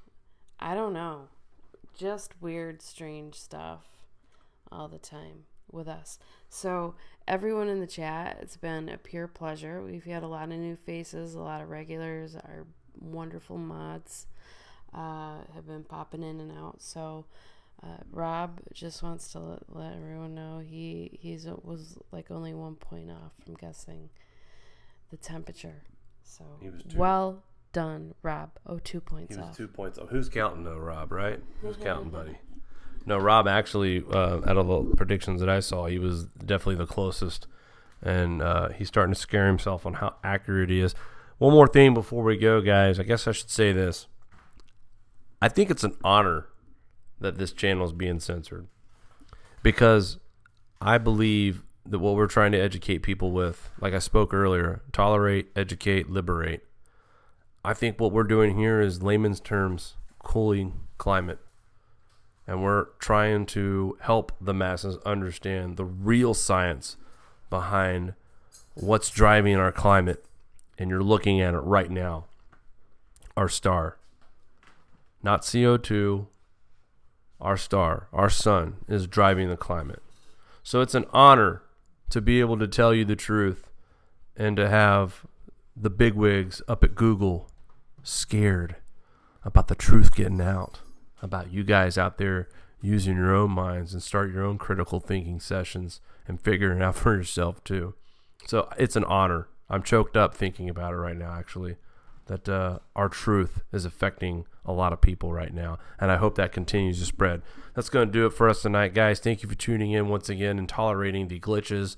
I don't know, just weird, strange stuff all the time with us. So everyone in the chat, it's been a pure pleasure. We've had a lot of new faces, a lot of regulars. Our wonderful mods have been popping in and out. So Rob just wants to let everyone know he was like only 1 point off from guessing the temperature. So well done, Rob. 2 points off. He was 2 points off. Who's counting though, Rob, right? Who's counting, buddy? No, Rob actually, out of the predictions that I saw, he was definitely the closest. And he's starting to scare himself on how accurate he is. One more thing before we go, guys. I guess I should say this. I think it's an honor that this channel is being censored, because I believe that what we're trying to educate people with, like I spoke earlier, tolerate, educate, liberate. I think what we're doing here is layman's terms, cooling climate. And we're trying to help the masses understand the real science behind what's driving our climate. And you're looking at it right now. Our star. Not CO2. Our star, our sun, is driving the climate. So it's an honor to be able to tell you the truth, and to have the bigwigs up at Google scared about the truth getting out, about you guys out there using your own minds and start your own critical thinking sessions and figuring it out for yourself too. So it's an honor. I'm choked up thinking about it right now, actually, that our truth is affecting a lot of people right now. And I hope that continues to spread. That's going to do it for us tonight, guys. Thank you for tuning in once again and tolerating the glitches.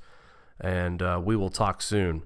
And we will talk soon.